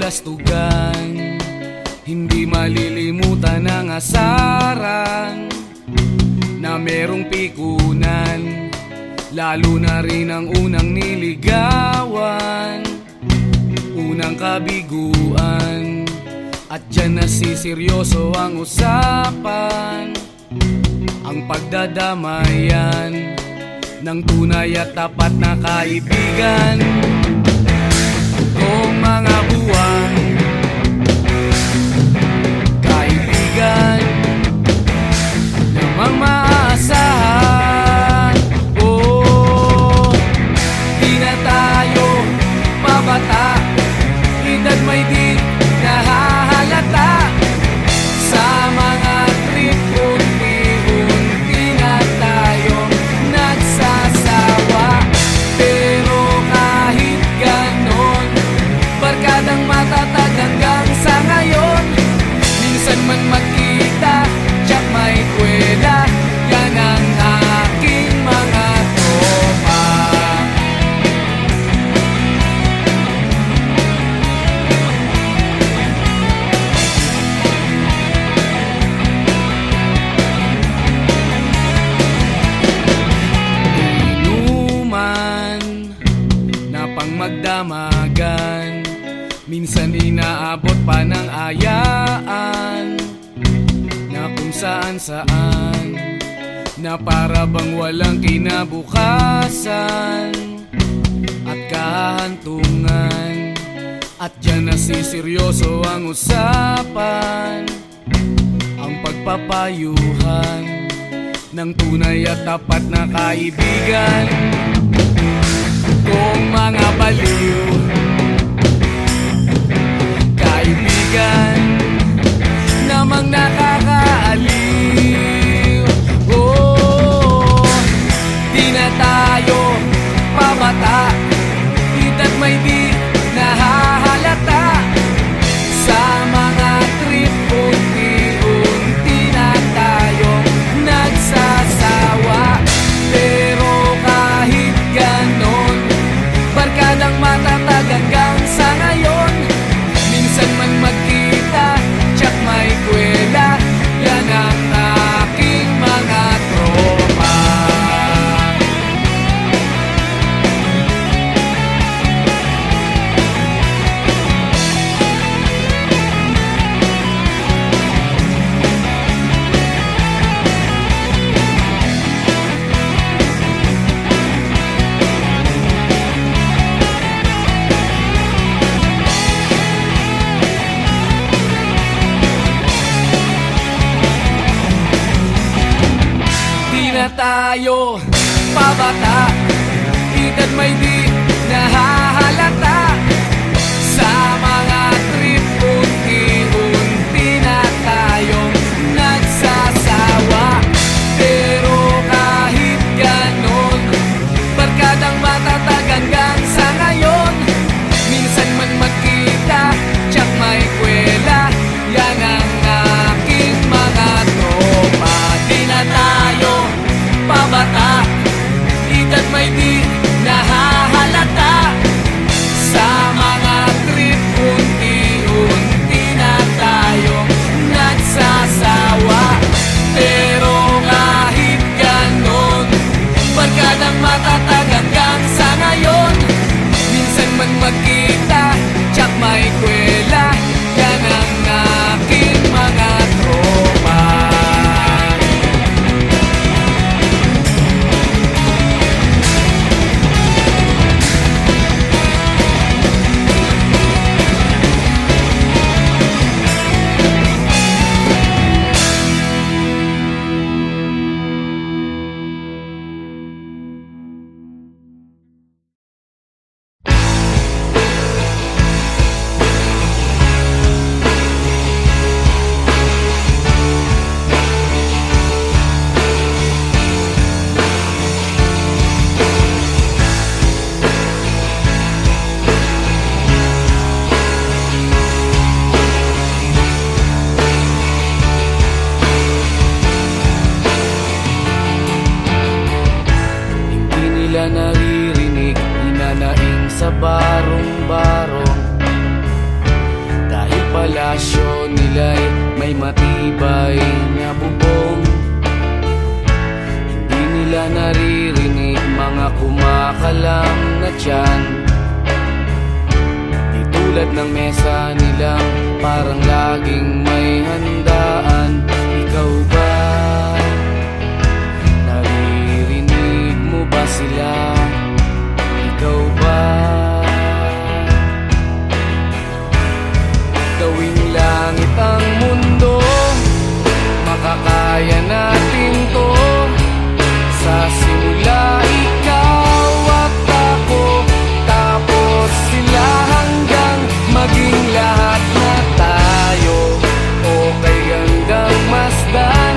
kabulastugan, hindi malilimutan ang asaran na merong pikunan, lalo na rin ang unang niligawan, unang kabiguan. At dyan nasiseryoso ang usapan, ang pagdadamayan ng tunay at tapat na kaibigan. Kung mga buwan, kaibigan namang maaasahan. Oh, di na tayo pabata, edad may di nahahalata. Sa mga trip, unti-unti na tayong nagsasawa. Pero kahit ganon, barkadang matatag hanggang sa ngayon. Minsan man magkita, tiyak may kwela, yan ang aking mga tropa. Inuman na pang magdamagan, minsan inaabot pa ng ayaan, na kung saan-saan, na para bang walang kinabukasan at kahantungan. At dyan nasiseryoso ang usapan, ang pagpapayuhan ng tunay at tapat na kaibigan. Kung mga baliw, kaibigan namang nakakaaliw. Oh, di na tayo pabata, edad may di nahahalata. Sa mga trip, unti-unti na tayong nagsasawa. Pero kahit ganon, barkadang matatag hanggang sa ngayon. Minsan man magkita, tiyak may kwela, yan ang aking mga tropa. Na tayo pabata, edad may di nahahalata. Sa mga trip, unti-unti na tayong nagsasawa. Pero kahit ganon, barkadang matatag hanggang sa ngayon. Minsan man magkita, tiyak may kwela, yan ang aking mga tropa. Di na tayo pabata, edad may di nahahalata. Sa mga trip, unti-unti na tayong nagsasawa. Pero kahit ganon, barkadang matatag hanggang sa ngayon. Minsan man magkita, tiyak may kwela, yan ang aking mga tropa. may matibay na bubong. Hindi nila naririnig mga kumakalam na tiyan. Di tulad ng mesa nila, parang laging may handaan. Ikaw ba? Naririnig mo ba sila? Ikaw ba? Gawing langit ang mundo, makakaya natin to. Sa simula ikaw at ako, tapos sila hanggang maging lahat na tayo. Okay hanggang masdan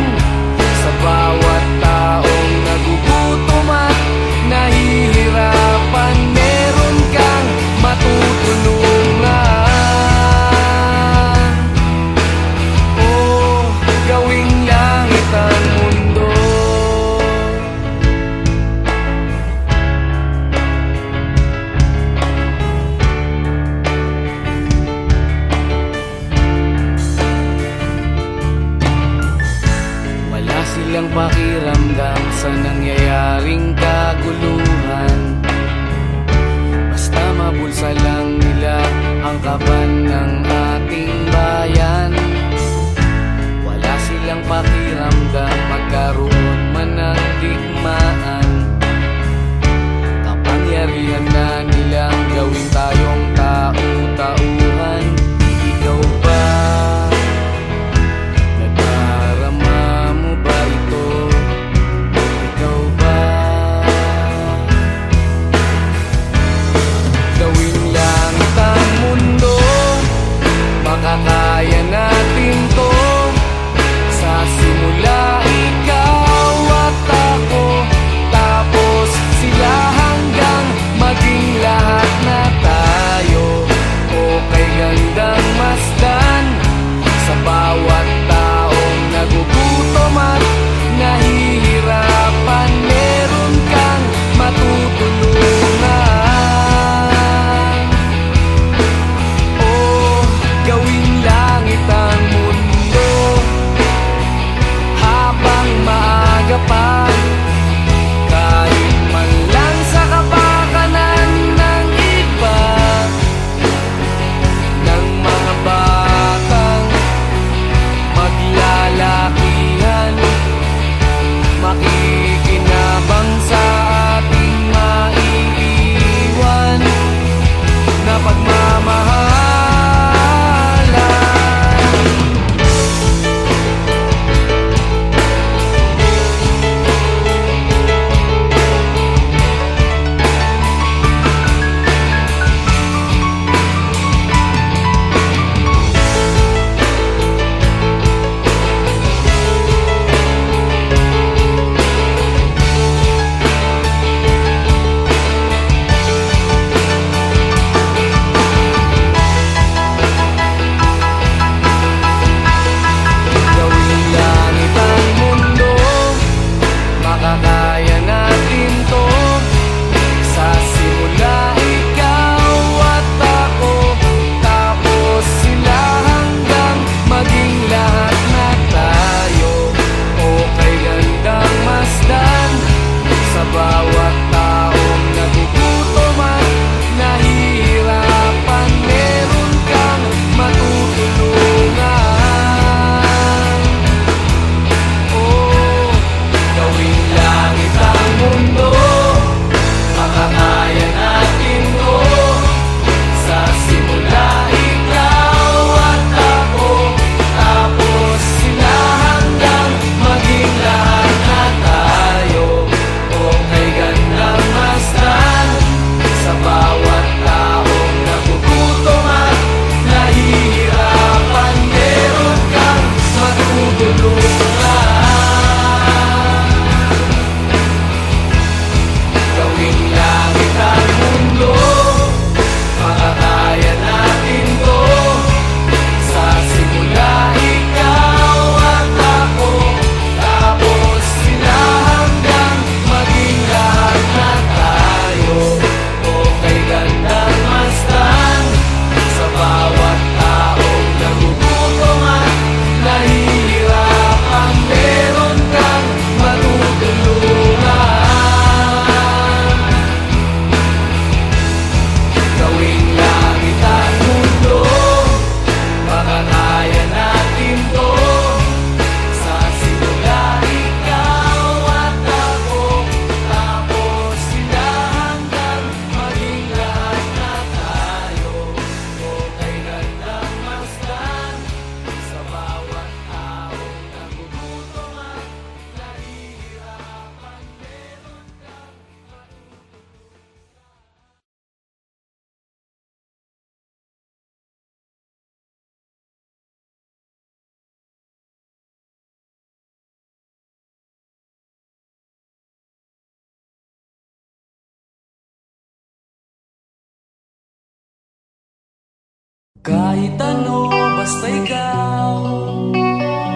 Kahit ano, basta ikaw,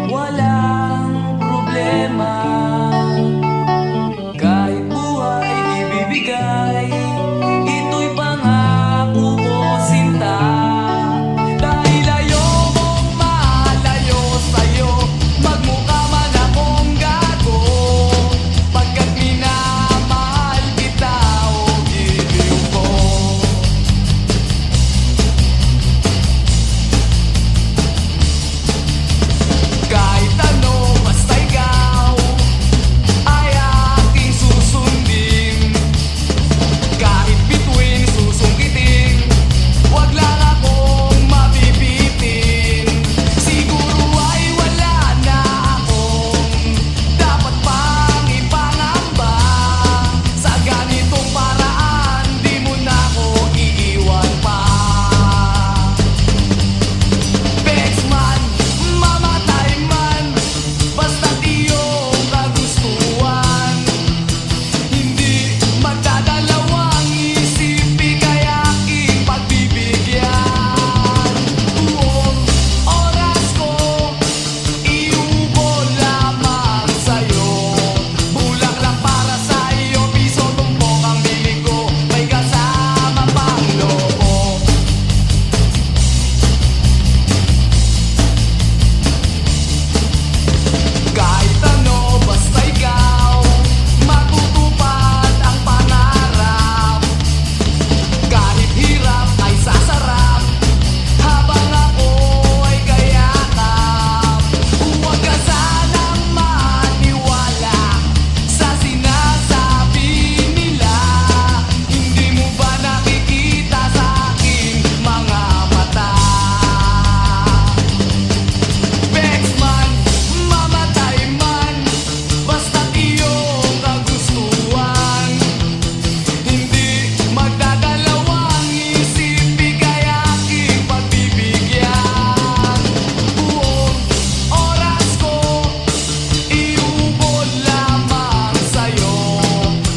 walang problema. Kahit buhay ibibigay, ito'y pangako ko, sinta. Dahil ayokong malayo sa'yo, magmukha man akong gago, pagkat minamahal kita, o giliw ko. Kahit ano, basta ikaw ay aking susundin. Kahit bituin, susungkitin, wag lang akong mabibitin. Siguro ay wala na akong dapat pang ipangamba. Sa ganitong paraan, di mo na ako iiwan pa. Bexman, mamatay man, basta't iyong kagustuhan. Hindi magdadalawang isip, ika'y aking pagbibigyan. Buong oras ko, iubol lamang sa'yo. Bulaklak para sa iyo, piso tumpok ang bibig ko, may kasama pang lobo. Kahit ano, basta ikaw, matutupad ang pangarap. Kahit hirap ay sasarap, habang ako ay kayakap. Huwag ka sanang maniwala sa sinasabi nila. Hindi mo ba nakikita sa aking mga mata? Bexman, mamatay man, basta't iyong kagustuhan. Hindi magdadalawang isip, ika'y aking pagbibigyan. Buong oras ko, iubol lamang sa'yo.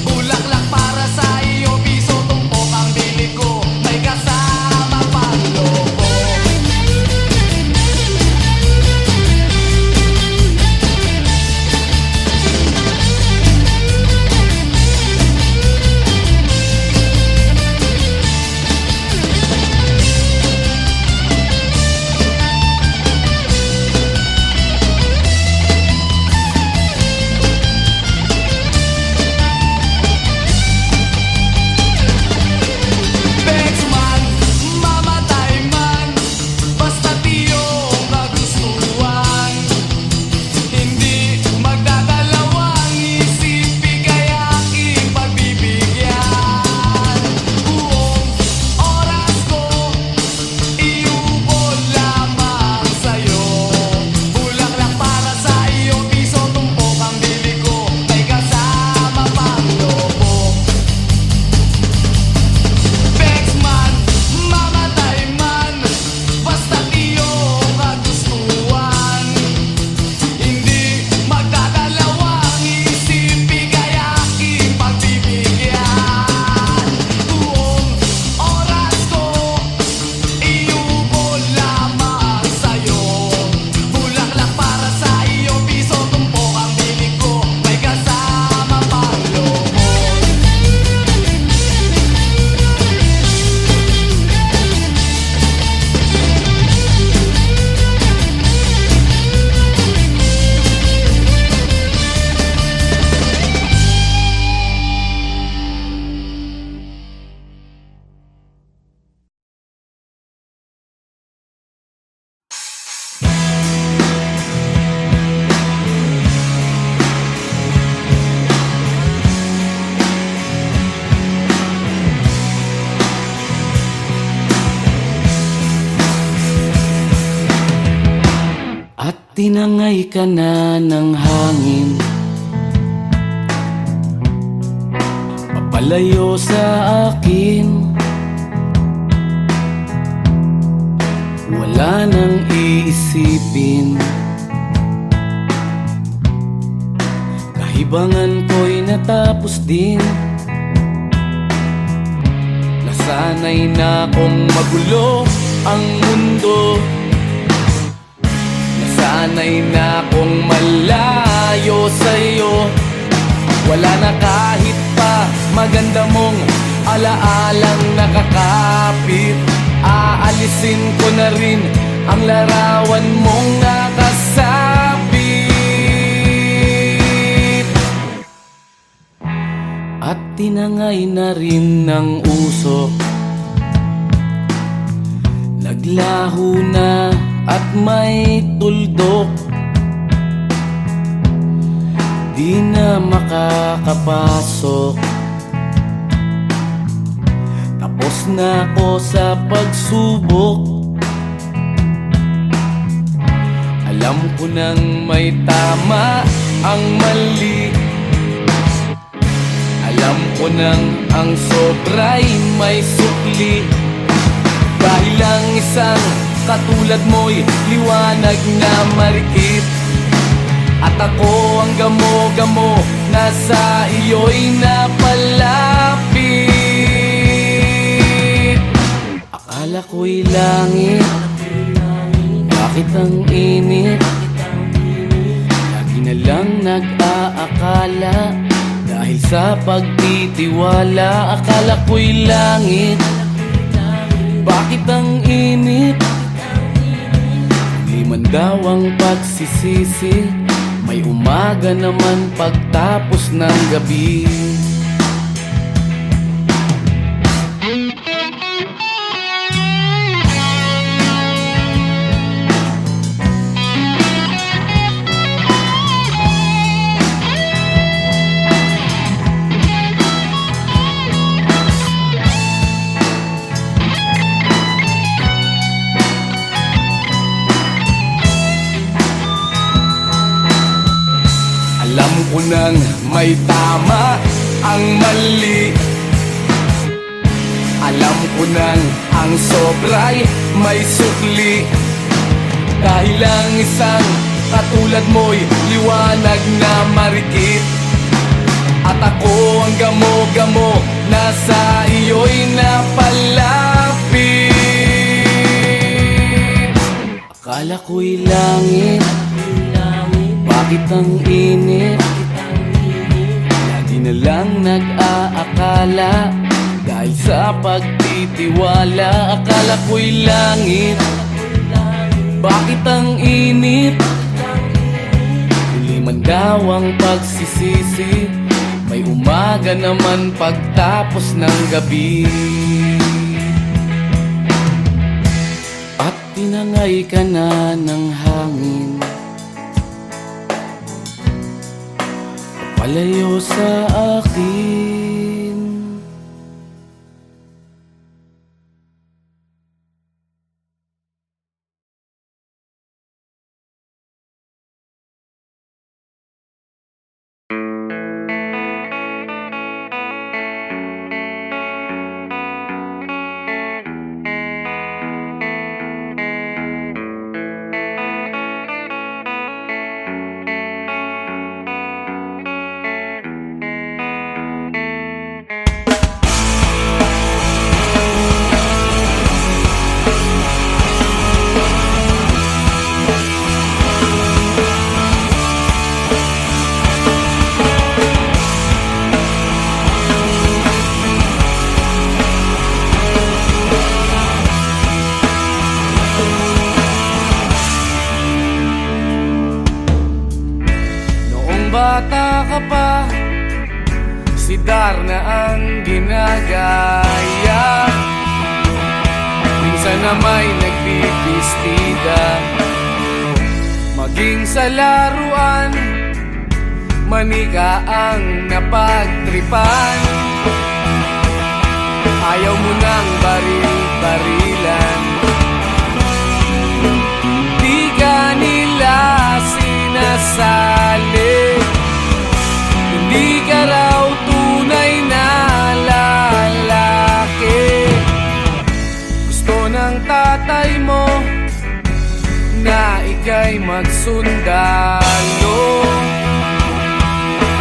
Bulaklak para sa iyo, piso tumpok ang bili ko, may kasama pang lobo. Bexman, mamatay man, basta't iyong kagustuhan. Hindi magdadalawang isip, ika'y aking pagbibigyan. Buong oras ko, iubol lamang sa'yo. Bulaklak para sa iyo, piso tumpok ang bili ko, may kasama pang lobo. Bexman, mamatay man, basta't iyong kagustuhan. Hindi magdadalawang isip, ika'y aking pagbibigyan. Buong oras ko, iubol lamang sa'yo. Bulaklak para sa iyo, piso tumpok ang bili ko, may kasama pang lobo. At tinangay ka na ng hangin, papalayo sa akin. Wala nang iisipin, kahibangan ko'y natapos din. Nasanay na akong magulo ang mundo. Nasanay na akong malayo sa'yo. Wala na kahit pa maganda mong alaalang nakakapit. Aalisin ko na rin ang larawan mong nakasabit. At tinangay na rin ng usok. Naglaho na at may tuldok. Di na makakapasok. Tapos na ako sa pagsubok. Alam ko nang may tama ang mali. Alam ko nang ang sobra'y may sukli. Dahil ang isang katulad mo'y liwanag na marikit. At ako ang gamo-gamo na sa iyo'y napalapit. Akala ko'y langit, bakit ang init? Lagi na lang nag-aakala, dahil sa pagtitiwala. Akala ko'y langit, bakit ang init? Di man daw ang pagsisisi, may umaga naman pagtapos ng gabi. Alam ko nang may tama ang mali. Alam ko nang ang sobra'y may sukli. Dahil ang isang katulad mo'y liwanag na marikit. At ako ang gamo-gamo na sa iyo'y napalapit. Akala ko'y langit, bakit ang init? Lagi na lang nag-aakala, dahil sa pagtitiwala. Akala ko'y langit, bakit ang init? Huli man daw ang pagsisisi, may umaga naman pagtapos ng gabi. At tinangay ka na ng hangin, palayo sa akin. Bata ka pa, si Darna ang ginagaya. Minsan na may nagbibistida, maging sa laruan, manika ang napagtripan. Ayaw mo nang baril-barilan, di ka nila sinasali. Hindi ka raw tunay na lalaki. Gusto ng tatay mo na ika'y magsundalo,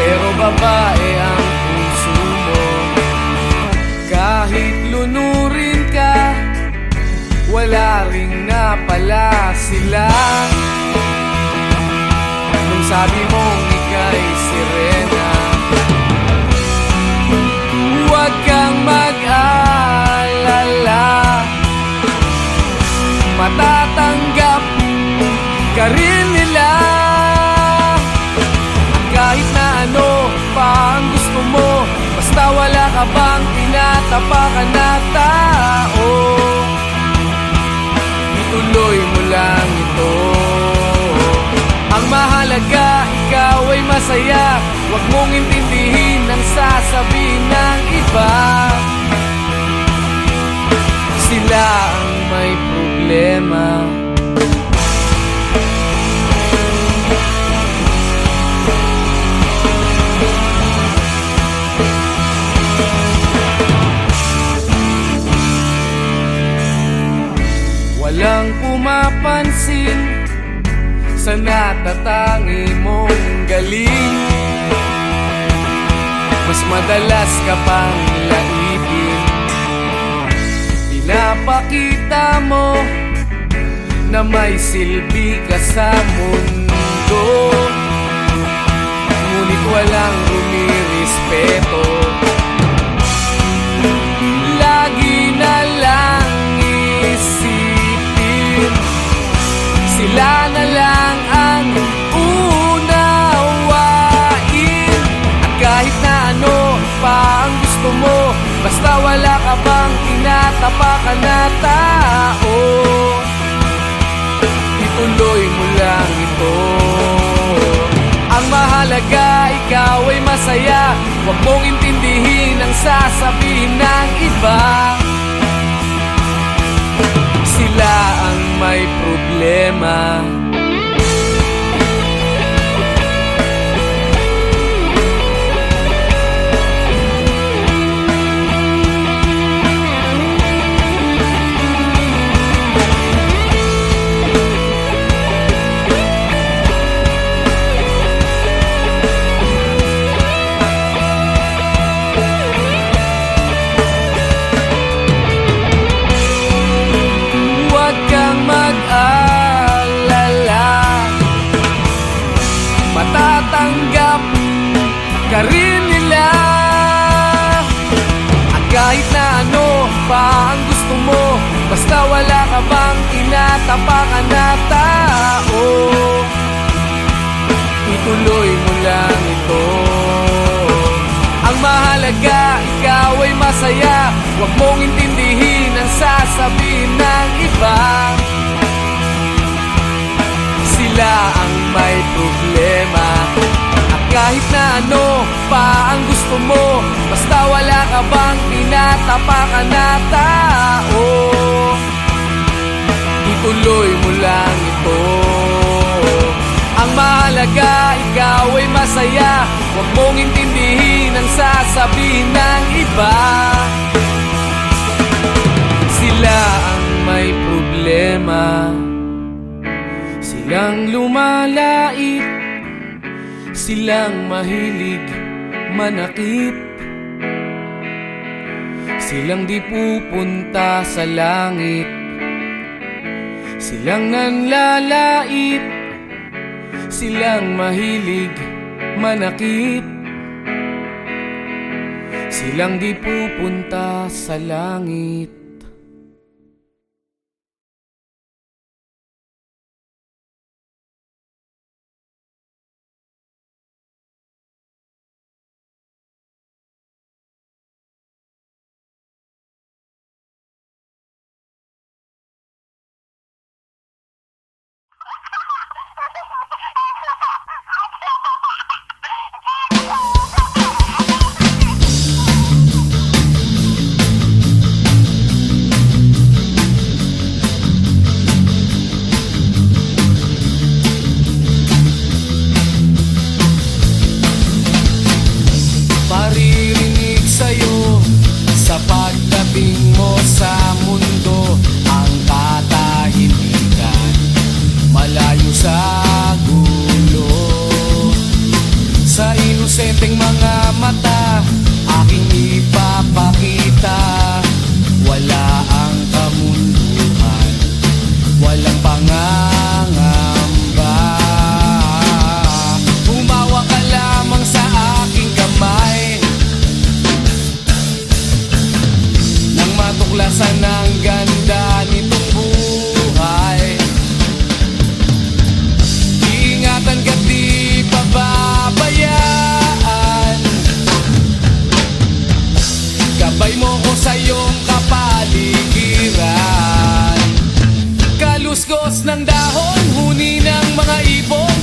pero babae ang puso mo. Kahit lunurin ka, wala nga pala sila nung sabi mong ika'y sirena. Huwag kang mag-alala, matatanggap ka rin nila. Kahit na ano pa ang gusto mo, basta wala ka bang tinatapakan na tao, ituloy mo lang ito. Ang mahalaga, ikaw ay masaya. Huwag mong intindihin ang sasabihin ng iba. Sila ang may problema. Walang pumapansin sa natatangi mong galing. Mas madalas ka pang laipin. Pinapakita mo na may silbi ka sa mundo, ngunit walang rumirespeto. Lagi na lang isipin, sila na lang ang unawain. At kahit na ano pa ang gusto mo, basta wala ka bang tinatapakan na tao, ituloy mo lang ito. Ang mahalaga, ikaw ay masaya. Huwag mong intindihin ang sasabihin ng iba. Sila ang may problema. Matatanggap ka rin nila. At kahit na ano pa ang gusto mo, basta wala ka bang tinatapakan na tao, ituloy mo lang ito. Ang mahalaga, ikaw ay masaya. Huwag mong intindihin ang sasabihin ng iba. Sila ang may problema. At kahit na ano pa ang gusto mo, basta wala ka bang tinatapakan na tao, ituloy mo lang ito. Ang mahalaga, ikaw ay masaya. Huwag mong intindihin ang sasabihin ng iba. Sila ang may problema. Silang lumalait, silang mahilig manakit, silang di pupunta sa langit, silang nanlalait, silang mahilig manakit, silang di pupunta sa langit. inosenteng mga mata aking ipapakita. Wala ang kamunduhan, wala Gabay mo ko sa iyong kapaligiran. Kaluskos ng dahon, huni ng mga ibon,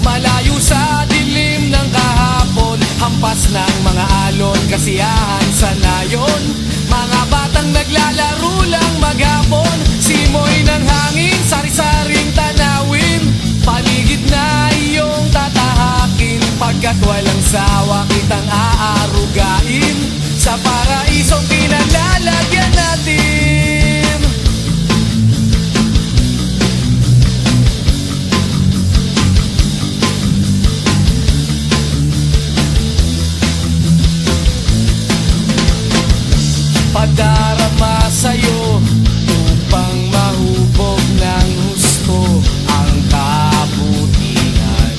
malayo sa dilim ng kahapon, hampas ng mga alon, kasiyahan sa nayon. Mga batang naglalaro lang maghapon, simoy ng hangin, sari-saring tanawin, paligid na iyong tatahakin, pagkat walang sawa kitang aarugain, sa paraisong pinalalagyan natin. Padarama sa'yo upang mahubog ng husto ang kabutihan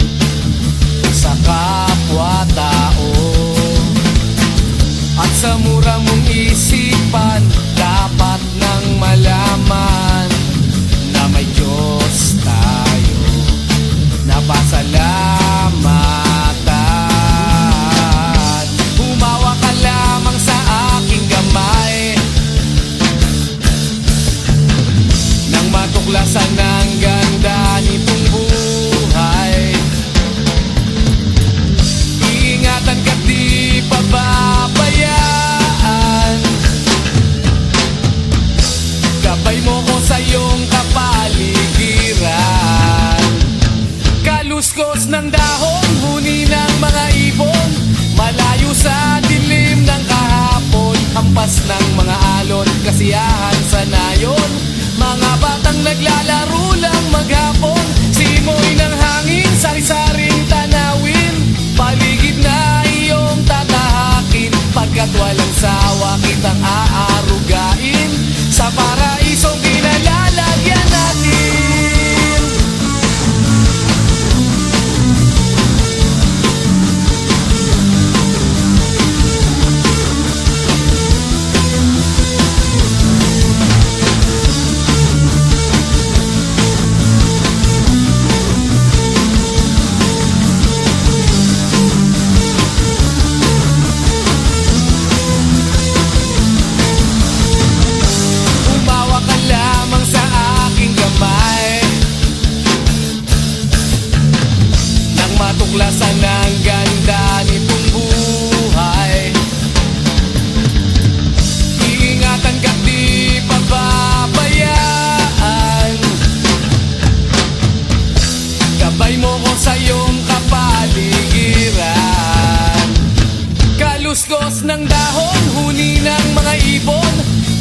sa kapwa-tao. At sa mura mong isipan, dapat nang malaman na may Diyos tayo na pasalamatan. Humawa ka lamang sa aking gamay nang matuklasan ng ganda nitong buhay. Iingatan ka't di pababayaan. Gabay mo ko sa iyong kapaligiran. Kaluskos ng dahon, huni ng mga ibon, malayo sa dilim ng kahapon, hampas ng mga alon, kasiyahan sa nayon. Mga batang naglalaro lang maghapon, simoy ng hangin, sari-saring tanawin, paligid na iyong tatahakin, pagkat walang sawa kitang aarugain, sa paraisong pinalalagyan natin. Umawa ka lamang sa aking kamay nang matuklasan ng ganda nitong buhay. Iingatan ka't di pababayaan. Gabay mo ko sa iyong kapaligiran. Kaluskos ng dahon, huni ng mga ibon,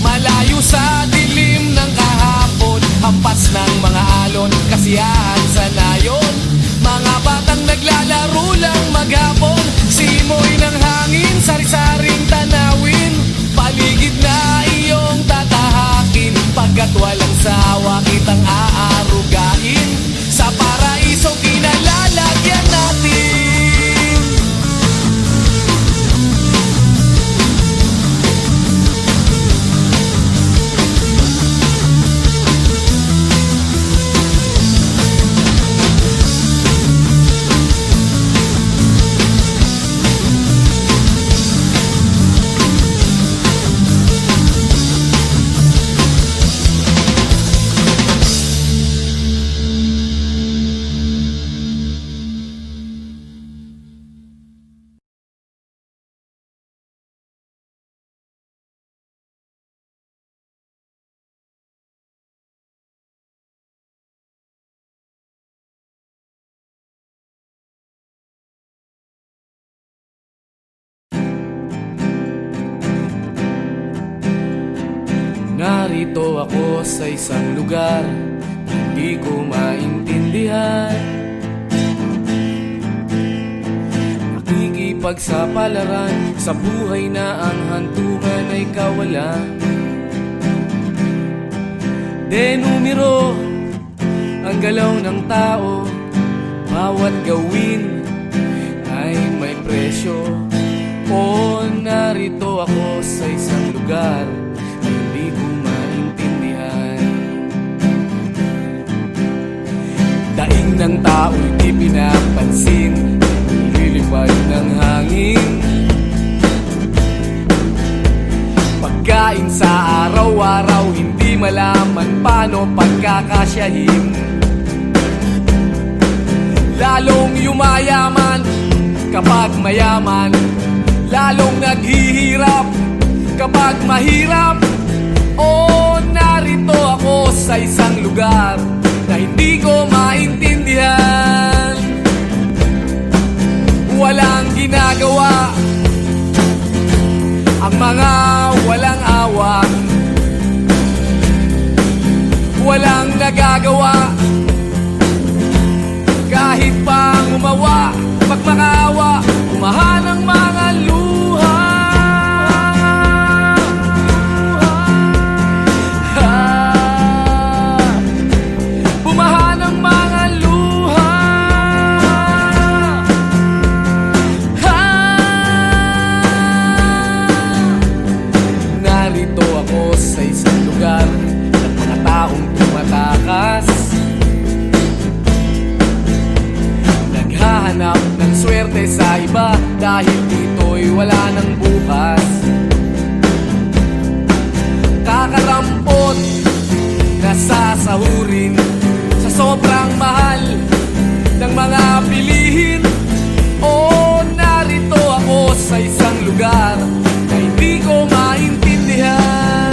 malayo sa dilim ng kahapon, hampas ng mga alon, kasiyahan sa nayon. Mga batang naglalaro lang maghapon, simoy ng hangin, sari-saring tanawin, paligid na iyong tatahakin, pagkat walang sawa kitang aarugain, sa paraisong pinalalagyan natin. Narito ako sa isang lugar, hindi ko maintindihan. Nakikipagsapalaran sa buhay na ang hantungan ay kawalan. Denumero ang galaw ng tao, bawat gawin ay may presyo. O narito ako sa isang lugar na hindi ko maintindihan. Daing ng tao'y di pinapansin, lilipad ng hangin. gawain sa araw-araw, hindi malaman paano pagkakasyahin. Lalong yumayaman kapag mayaman, lalong naghihirap kapag mahirap. O narito ako sa isang lugar na hindi ko maintindihan. Walang ginagawa ang mga walang awa, walang nagagawa kahit pang umawa, magmakaawa, umahan ang mga luha. Bumahan ang mga luha. Narito ako sa isang lugar ng mga taong tumatakas, naghahanap ng swerte sa iba dahil dito'y wala ng bukas. Kakarampot na sasahurin sa sobrang mahal ng mga bilihin. O narito ako sa isang lugar na hindi ko maintindihan.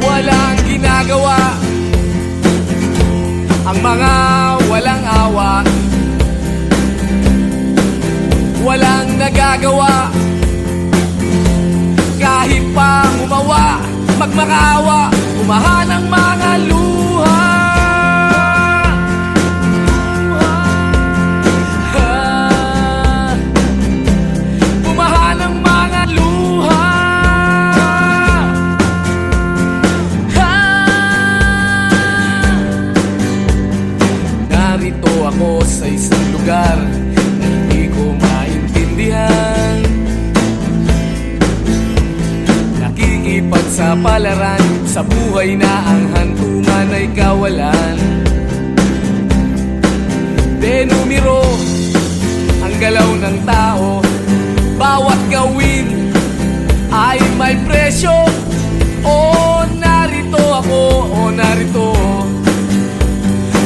Walang ginagawa ang mga walang awa, walang nagagawa kahit pang umawa, magmakaawa, umahan ang mga luha. Bumahan ang mga luha. Narito ako sa isang lugar na hindi ko maintindihan. Nakikipagsapalaran sa buhay na ang hantungan ay kawalan. Denumero ang galaw ng tao, bawat gawin ay may presyo. O narito ako, o narito,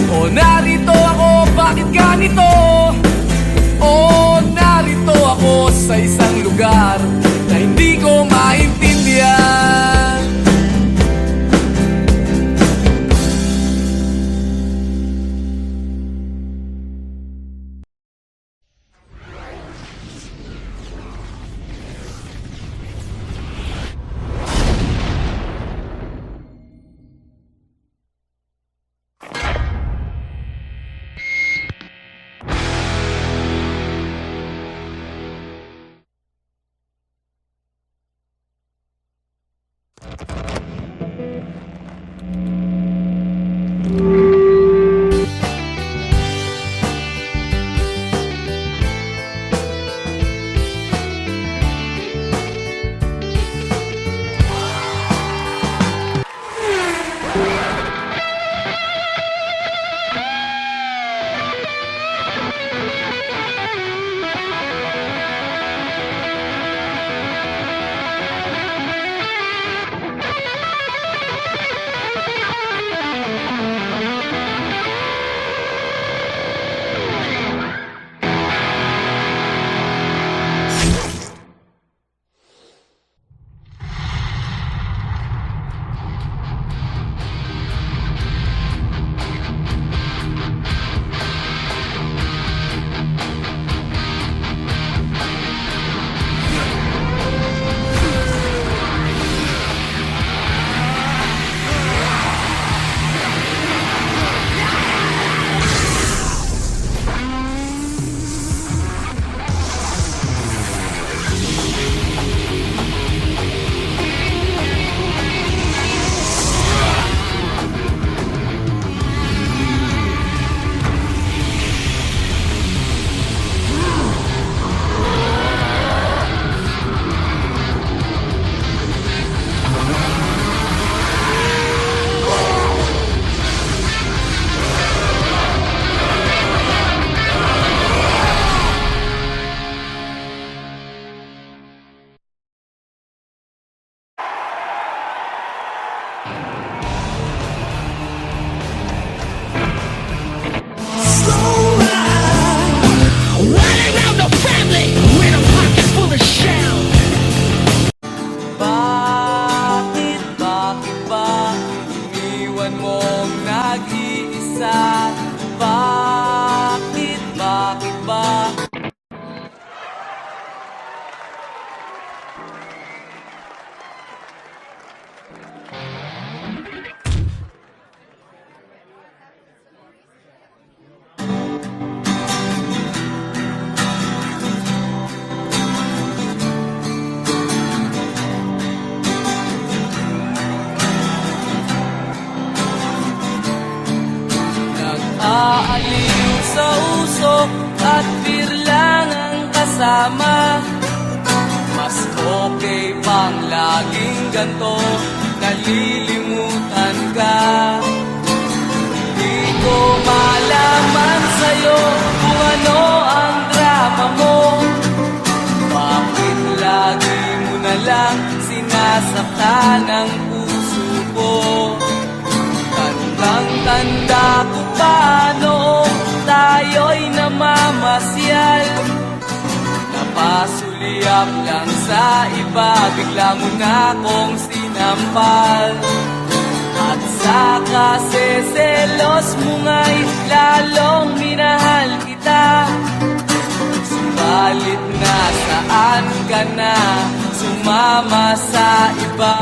o narito ako, bakit ganito? O narito ako sa isang lugar na hindi ko maintindihan. magkasama. Mas okay pang laging ganto, nalilimutan ka. Di ko malaman sa'yo kung ano ang drama mo. Bakit lagi mo na lang sinasaktan ang puso ko? Tandang-tanda ko pa noong tayo'y namamasyal. Napasulyap lang sa iba, bigla mo na akong sinampal. At sa kaseselos mo nga'y lalong minahal kita. Subalit nasaan ka na, sumama sa iba.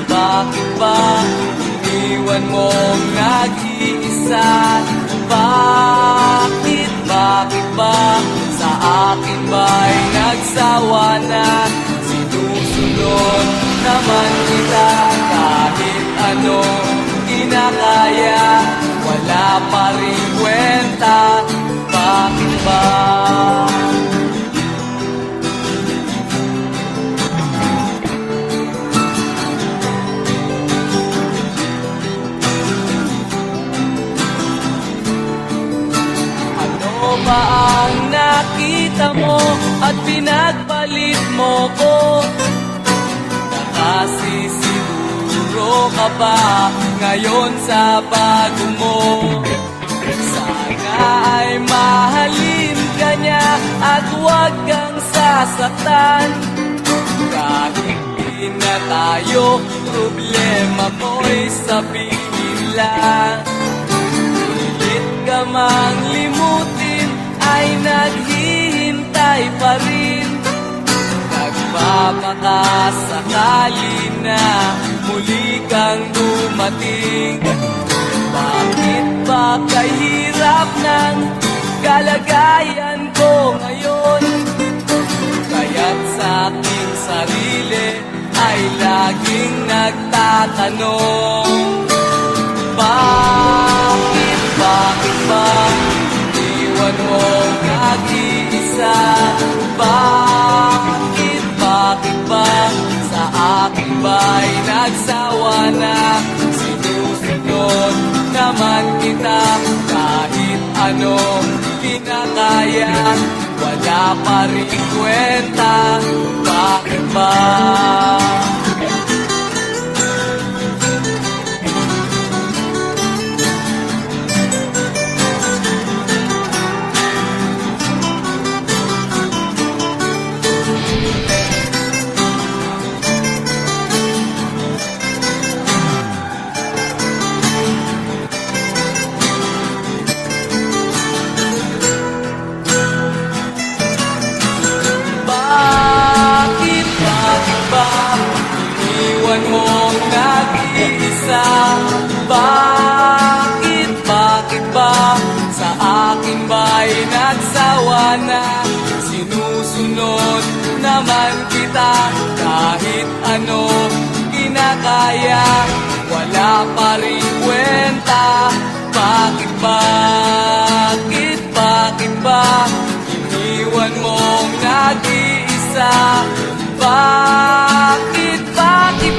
Bakit ba iniwan mong nag-iisa? Bakit ba sa akin ba'y nagsawa na? Sinusunod naman kita kahit ano kinakaya, wala pa rin kwenta. Bakit ba? Ba ang nakita mo at pinagpalit mo ko? Nakasisiguro ka ba ngayon sa bago mo? Sana ay mahalin ka niya at huwag kang sasaktan. Kahit di na tayo, problema mo'y sabihin lang. Pilit ka mang limutin ay naghihintay pa rin. Nagpapakasakali na muli kang dumating. Bakit ba kahirap ng kalagayan ko ngayon? Kaya't sa aking sarili ay laging nagtatanong. Bakit ba iwan mong nag-iisa? Bakit ba sa akin ba'y nagsawa na? Sinusunod naman kita kahit ano kinakaya, wala pa rin kwenta. Bakit ba? Iniwan mong nag-iisa? Bakit ba sa akin ba'y nagsawa na? Sinusunod naman kita kahit ano kinakaya, wala pa rin kwenta. Bakit ba iniwan mong nag-iisa? Bakit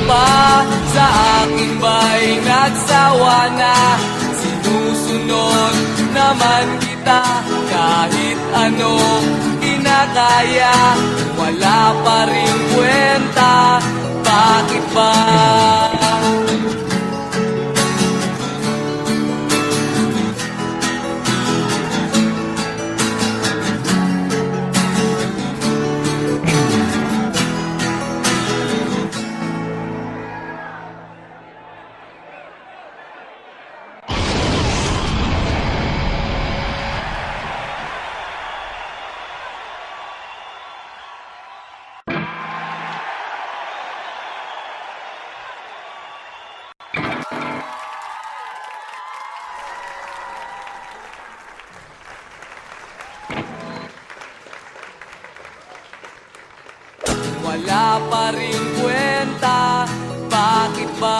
ba sa akin ba'y nagsawa na? Sinusunod naman kita kahit ano kinakaya, wala pa rin kwenta. Bakit ba? Wala pa rin kwenta. Bakit ba?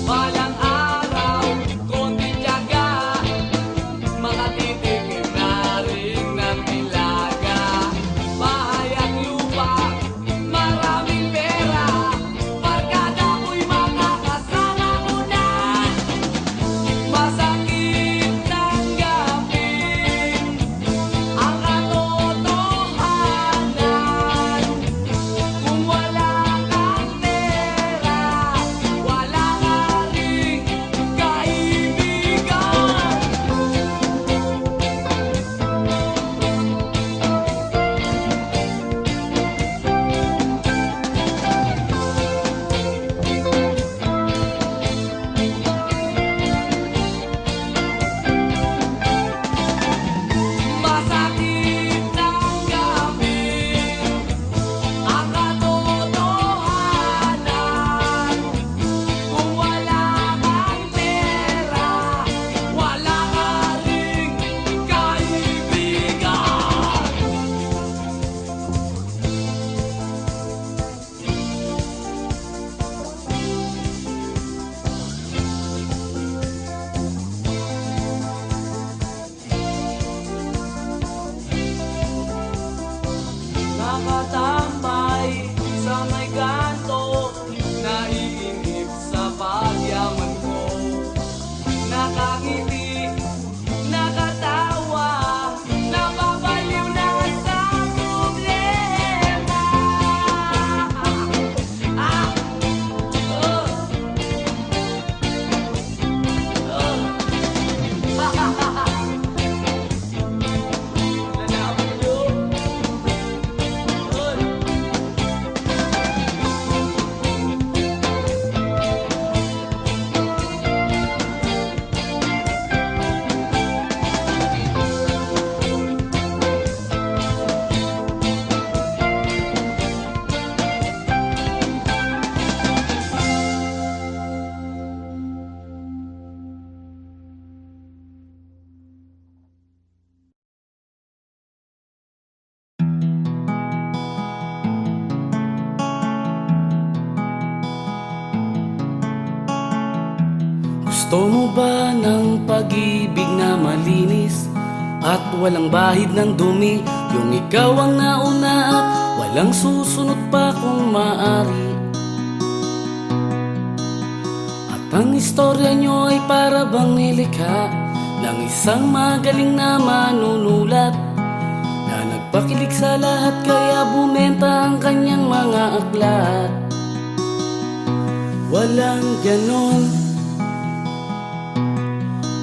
Balang araw, konting tiyaga, makatitikim na rin ng nilaga. Bahay at lupa, maraming pera, barkada ko'y makakasama ko na. Masakit tanggapin ang katotohanan. Kung wala kang pera, wala ka ring kaibigan. Masakit tanggapin ang katotohanan. Kung wala kang pera, wala ka ring kaibigan. Nakatambay sa may kanto, naiinip sa pagyaman ko. Nakangiti, nakatawa, napapaliw na sa problema. Ah! Oh! Oh! Ha ha ha ha! Lalaban nyo! Oy! Gusto mo ba ng pag-ibig na malinis at walang bahid ng dumi? Yung ikaw ang nauna at walang susunod pa kung maaari. At ang istorya nyo ay para bang nilikha ng isang magaling na manunulat na nagpakilig sa lahat kaya bumenta ang kanyang mga aklat. Walang ganon,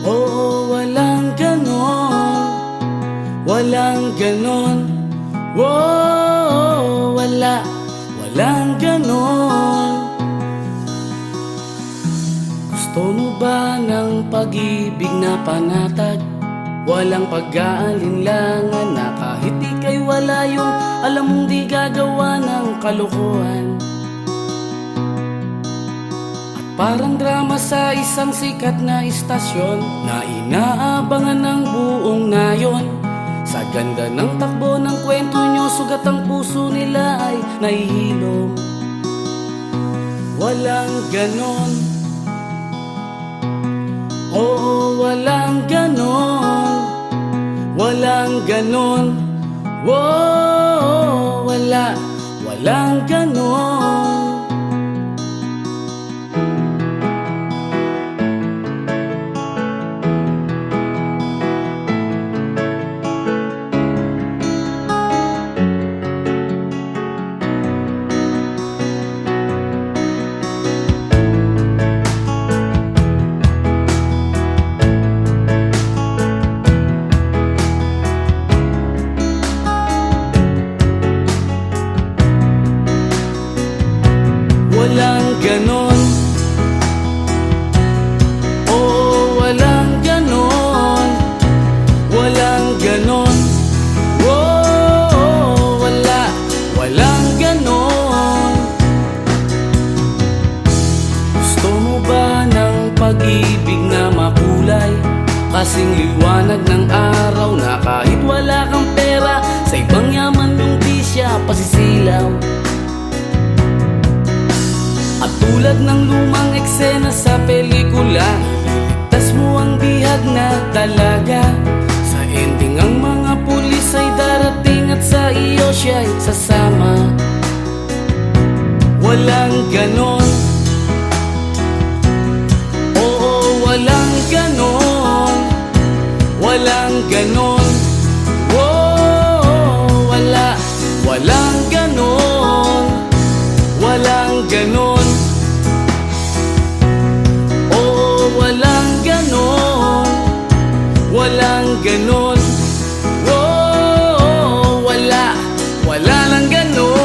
oo, walang ganon, walang ganon, wow, walang ganon. Gusto mo ba ng pag-ibig na panatag? Walang pag-aalinlangan na kahit ika'y wala yung alam mong di gagawa ng kalokohan. Parang drama sa isang sikat na istasyon na inaabangan ng buong nayon. Sa ganda ng takbo ng kwento nyo, sugat ang puso nila ay nahihilom. Walang ganon, oo, walang ganon, walang ganon, wow, walang ganon. Walang ganon, oo, walang ganon, walang ganon, oh, walang ganon. Gusto mo ba ng pag-ibig na makulay? Kasing liwanag ng araw na kahit wala kang pera, sa ibang yaman yung di siya pasisilaw. At Tulad ng lumang eksena sa pelikula, tas mo ang bihag na talaga. Sa ending ang mga pulis ay darating at sa iyo siya'y sasama. Walang ganon, oo, walang ganon. Walang ganon, oh, walang ganon. Walang ganon, oo, walang ganon. Walang ganon, oh, wala lang ganon.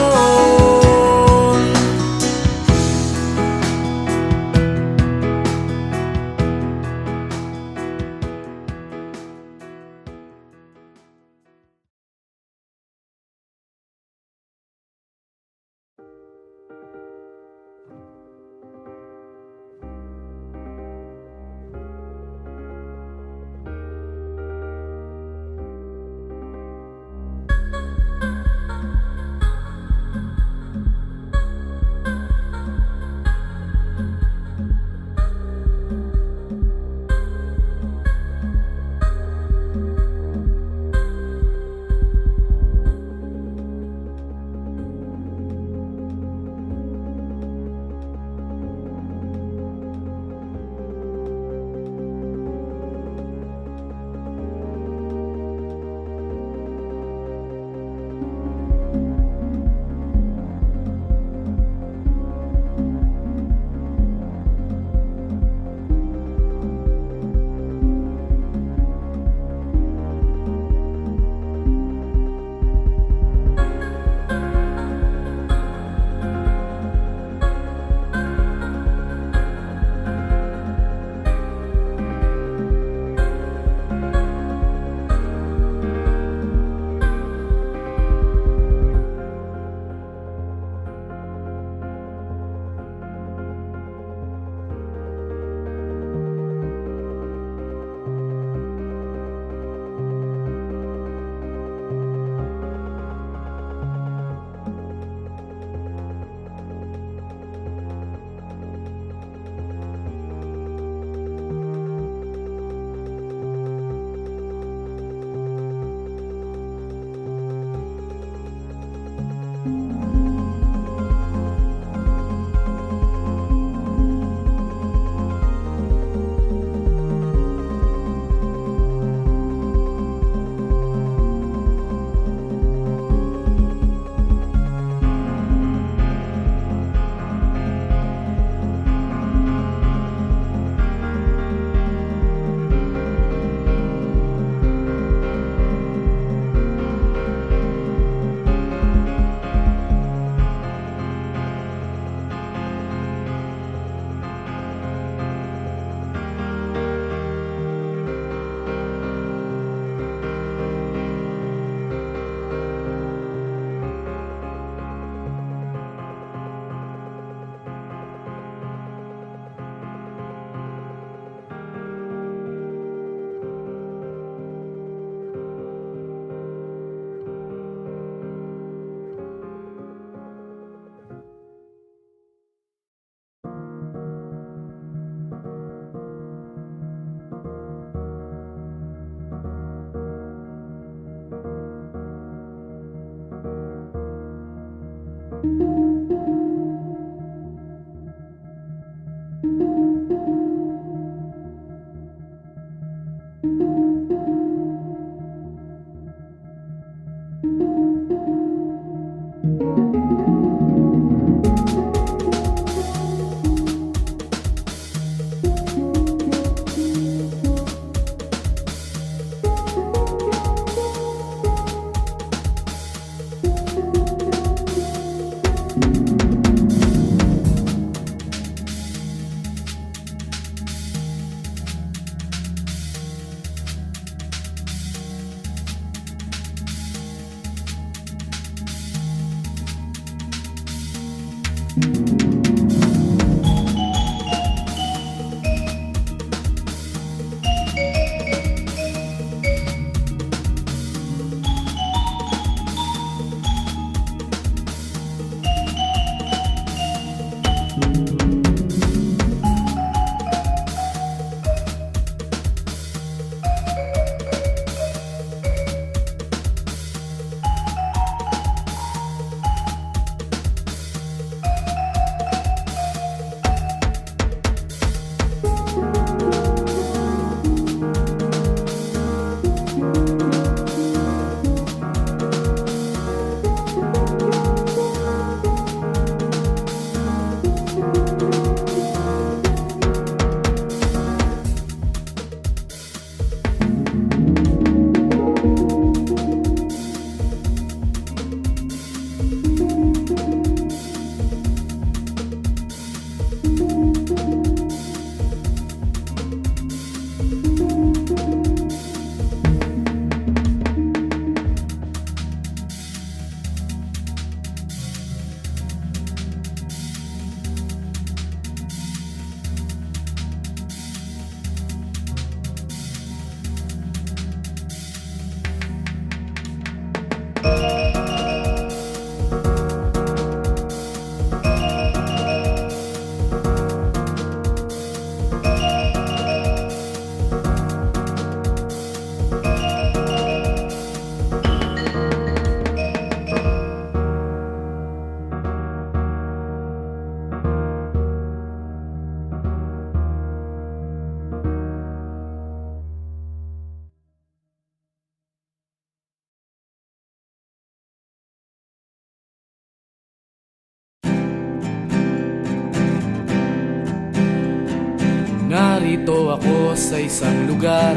narito ako sa isang lugar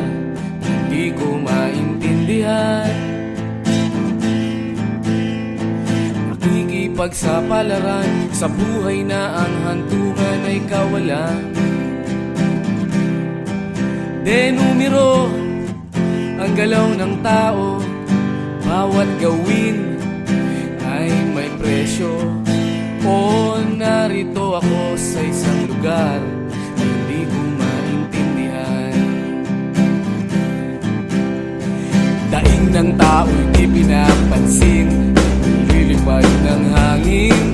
hindi ko maintindihan. Nakikipagsapalaran sa buhay na ang hantungan ay kawalan. Denumero ang galaw ng tao, bawat gawin ay may presyo. O narito ako sa isang lugar na hindi ko maintindihan. Daing ng tao'y di pinapansin, lilipad ng hangin.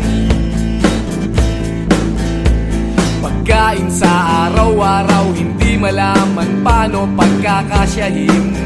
Pagkain sa araw-araw, hindi malaman paano pagkakasyahin.